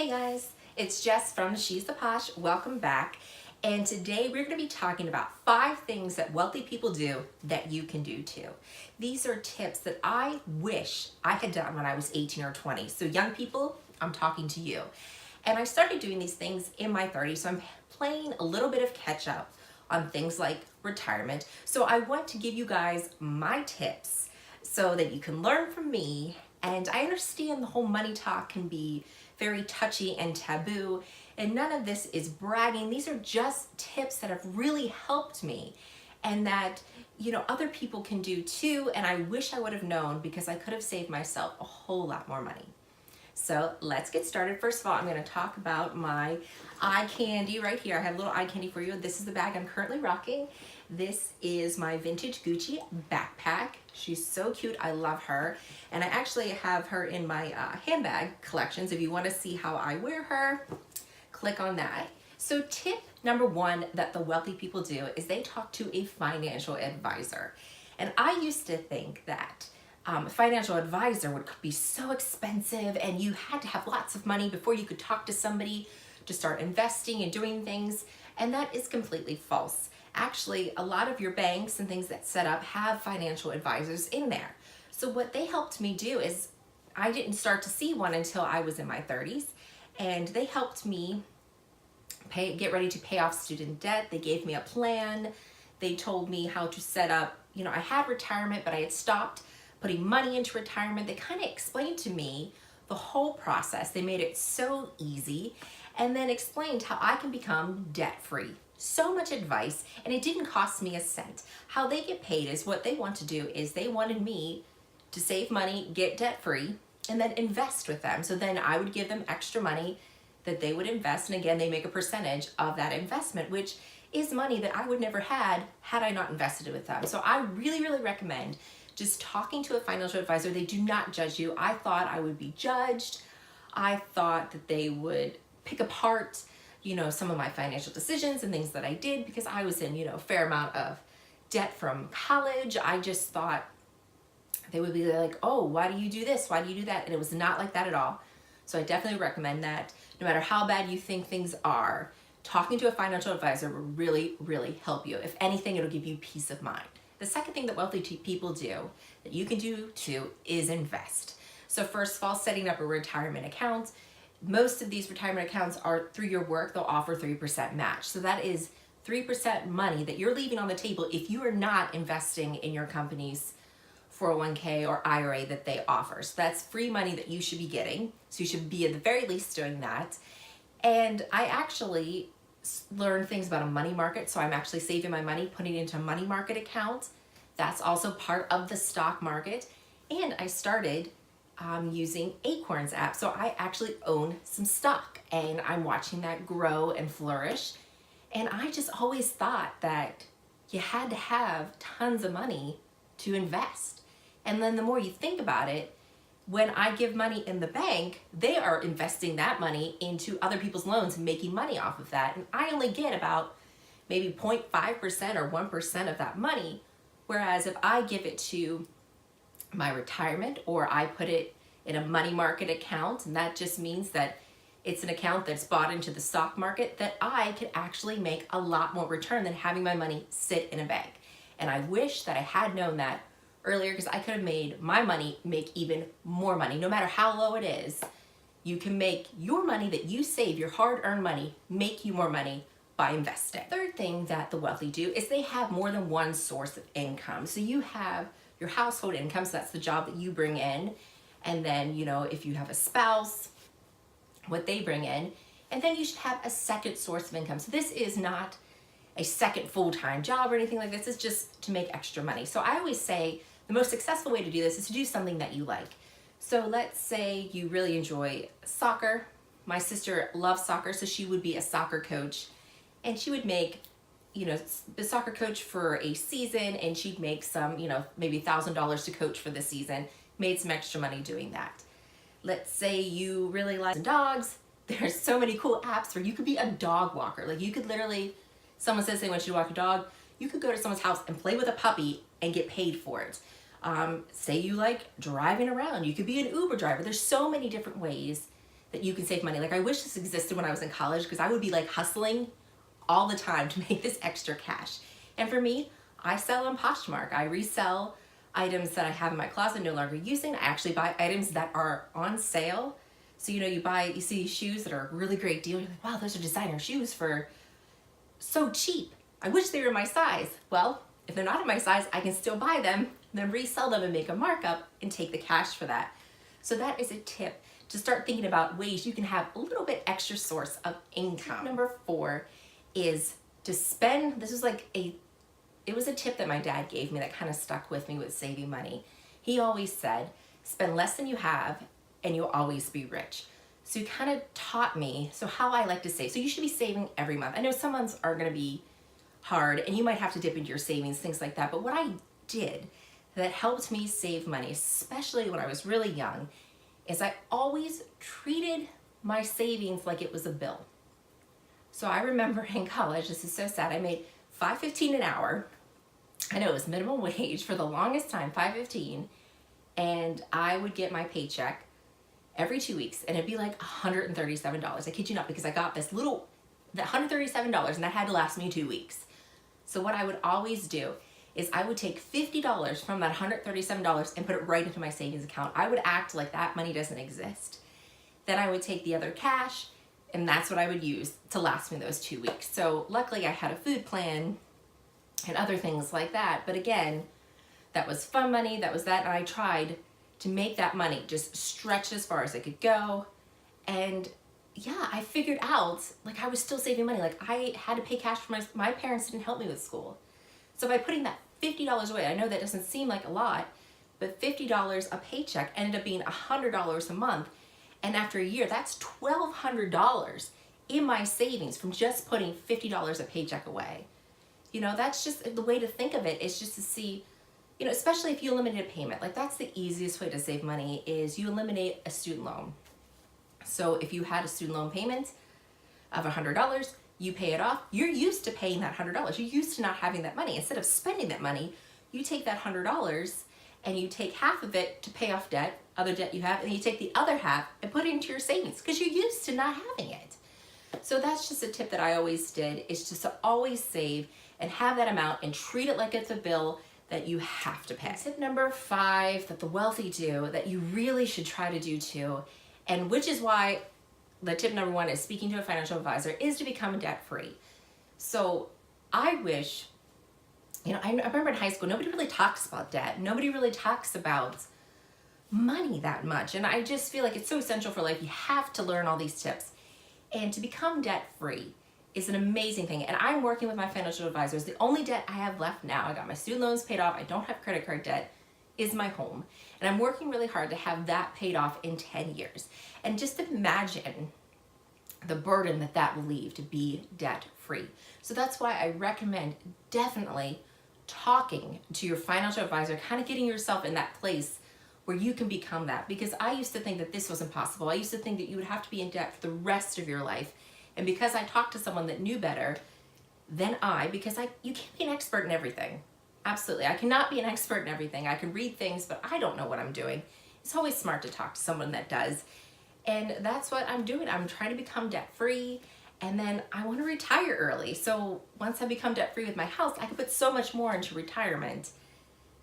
Hey guys, it's Jess from She's the Posh. Welcome back. And today we're going to be talking about 5 things that wealthy people do that you can do too. These are tips that I wish I had done when I was 18 or 20. So young people, I'm talking to you. And I started doing these things in my 30s, so I'm playing a little bit of catch up on things like retirement. So I want to give you guys my tips so that you can learn from me. And I understand the whole money talk can be very touchy and taboo, and none of this is bragging. These are just tips that have really helped me and that other people can do too, and I wish I would have known because I could have saved myself a whole lot more money. So let's get started. First of all, I'm going to talk about my eye candy right here. I have a little eye candy for you. This is the bag I'm currently rocking. This is my vintage Gucci backpack. She's so cute. I love her. And I actually have her in my handbag collections. If you want to see how I wear her, click on that. So tip number 1 that the wealthy people do is they talk to a financial advisor. And I used to think that a financial advisor would be so expensive and you had to have lots of money before you could talk to somebody to start investing and doing things. And that is completely false. Actually, a lot of your banks and things that set up have financial advisors in there. So what they helped me do is I didn't start to see one until I was in my 30s, and they helped me get ready to pay off student debt. They gave me a plan. They told me how to set up, I had retirement, but I had stopped putting money into retirement. They kind of explained to me the whole process. They made it so easy and then explained how I can become debt-free. So much advice, and it didn't cost me a cent. How they get paid is what they want to do is they wanted me to save money, get debt-free, and then invest with them. So then I would give them extra money that they would invest, and again, they make a percentage of that investment, which is money that I would never had I not invested it with them. So I really, really recommend just talking to a financial advisor. They do not judge you. I thought I would be judged. I thought that they would pick apart some of my financial decisions and things that I did because I was in, a fair amount of debt from college. I just thought they would be like, oh, why do you do this? Why do you do that? And it was not like that at all. So I definitely recommend that no matter how bad you think things are, talking to a financial advisor will really, really help you. If anything, it'll give you peace of mind. The second thing that wealthy people do that you can do too is invest. So first of all, setting up a retirement account. Most of these retirement accounts are through your work. They'll offer 3% match. So that is 3% money that you're leaving on the table if you are not investing in your company's 401k or IRA that they offer. So that's free money that you should be getting. So you should be at the very least doing that. And I actually learned things about a money market. So I'm actually saving my money, putting it into a money market account. That's also part of the stock market. And I started using Acorns app. So I actually own some stock and I'm watching that grow and flourish. And I just always thought that you had to have tons of money to invest. And then the more you think about it, when I give money in the bank, they are investing that money into other people's loans and making money off of that. And I only get about maybe 0.5% or 1% of that money. Whereas if I give it to my retirement or I put it in a money market account, and that just means that it's an account that's bought into the stock market, that I could actually make a lot more return than having my money sit in a bank. And I wish that I had known that earlier because I could have made my money make even more money. No matter how low it is, you can make your money that you save, your hard-earned money, make you more money by investing. Third thing that the wealthy do is they have more than one source of income. So you have your household income, so that's the job that you bring in. And then, if you have a spouse, what they bring in. And then you should have a second source of income. So this is not a second full-time job or anything like this. It's just to make extra money. So I always say the most successful way to do this is to do something that you like. So let's say you really enjoy soccer. My sister loves soccer, so she would be a soccer coach. And she would make, the soccer coach for a season, and she'd make some, maybe $1,000 to coach for the season, made some extra money doing that. Let's say you really like dogs. There's so many cool apps where you could be a dog walker. Like you could literally, someone says they want you to walk a dog, you could go to someone's house and play with a puppy and get paid for it. Say you like driving around, you could be an Uber driver. There's so many different ways that you can save money. Like I wish this existed when I was in college, because I would be like hustling all the time to make this extra cash. And for me, I sell on Poshmark. I resell items that I have in my closet no longer using. I actually buy items that are on sale. So, you see shoes that are a really great deal. You're like, wow, those are designer shoes for so cheap. I wish they were my size. Well, if they're not in my size, I can still buy them, then resell them and make a markup and take the cash for that. So that is a tip to start thinking about ways you can have a little bit extra source of income. Tip number 4 is to spend, it was a tip that my dad gave me that kind of stuck with me with saving money. He always said, spend less than you have and you'll always be rich. So he kind of taught me, so how I like to save. So you should be saving every month. I know some months are gonna be hard and you might have to dip into your savings, things like that. But what I did that helped me save money, especially when I was really young, is I always treated my savings like it was a bill. So I remember in college, this is so sad, I made $5.15 an hour. I know it was minimum wage for the longest time, $5.15, and I would get my paycheck every 2 weeks, and it'd be like $137. I kid you not, because I got that $137, and that had to last me 2 weeks. So what I would always do is I would take $50 from that $137 and put it right into my savings account. I would act like that money doesn't exist. Then I would take the other cash, and that's what I would use to last me those 2 weeks. So luckily I had a food plan and other things like that. But again, that was fun money, that was that, and I tried to make that money just stretch as far as it could go. And yeah, I figured out, like I was still saving money. Like I had to pay cash for my parents didn't help me with school. So by putting that $50 away, I know that doesn't seem like a lot, but $50 a paycheck ended up being $100 a month. And after a year, that's $1,200 in my savings from just putting $50 a paycheck away. That's just the way to think of it, is just to see, especially if you eliminate a payment. Like that's the easiest way to save money, is you eliminate a student loan. So if you had a student loan payment of $100, you pay it off, you're used to paying that $100. You're used to not having that money. Instead of spending that money, you take that $100 and you take half of it to pay off other debt you have, and you take the other half and put it into your savings because you're used to not having it. So that's just a tip that I always did, is just to always save and have that amount and treat it like it's a bill that you have to pay. And tip number 5 that the wealthy do, that you really should try to do too, and which is why the tip number 1 is speaking to a financial advisor, is to become debt-free. So I wish, I remember in high school, nobody really talks about debt. Nobody really talks about money that much. And I just feel like it's so essential for life. You have to learn all these tips. And to become debt-free is an amazing thing. And I'm working with my financial advisors. The only debt I have left now, I got my student loans paid off, I don't have credit card debt, is my home. And I'm working really hard to have that paid off in 10 years. And just imagine the burden that will leave to be debt-free. So that's why I recommend definitely talking to your financial advisor, kind of getting yourself in that place where you can become that. Because I used to think that this wasn't possible. I used to think that you would have to be in debt for the rest of your life. And because I talked to someone that knew better than you can't be an expert in everything. Absolutely. I cannot be an expert in everything. I can read things, but I don't know what I'm doing. It's always smart to talk to someone that does. And that's what I'm doing. I'm trying to become debt-free, and then I want to retire early. So once I become debt-free with my house, I can put so much more into retirement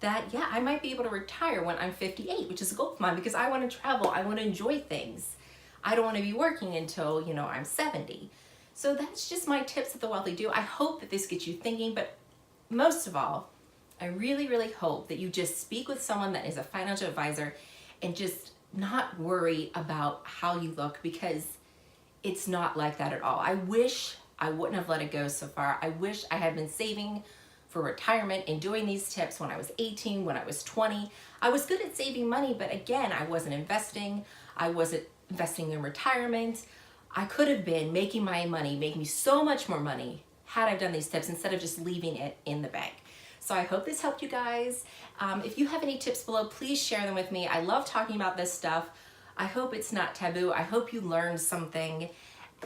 that, I might be able to retire when I'm 58, which is a goal of mine, because I want to travel. I want to enjoy things. I don't want to be working until, I'm 70. So that's just my tips that the wealthy do. I hope that this gets you thinking, but most of all, I really, really hope that you just speak with someone that is a financial advisor and just not worry about how you look, because it's not like that at all. I wish I wouldn't have let it go so far. I wish I had been saving for retirement and doing these tips when I was 18, when I was 20. I was good at saving money, but again, I wasn't investing. I wasn't investing in retirement. I could have been making my money, making me so much more money had I done these tips instead of just leaving it in the bank. So I hope this helped you guys. If you have any tips below, please share them with me. I love talking about this stuff. I hope it's not taboo. I hope you learned something.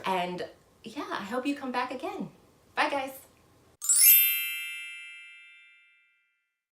And I hope you come back again. Bye guys.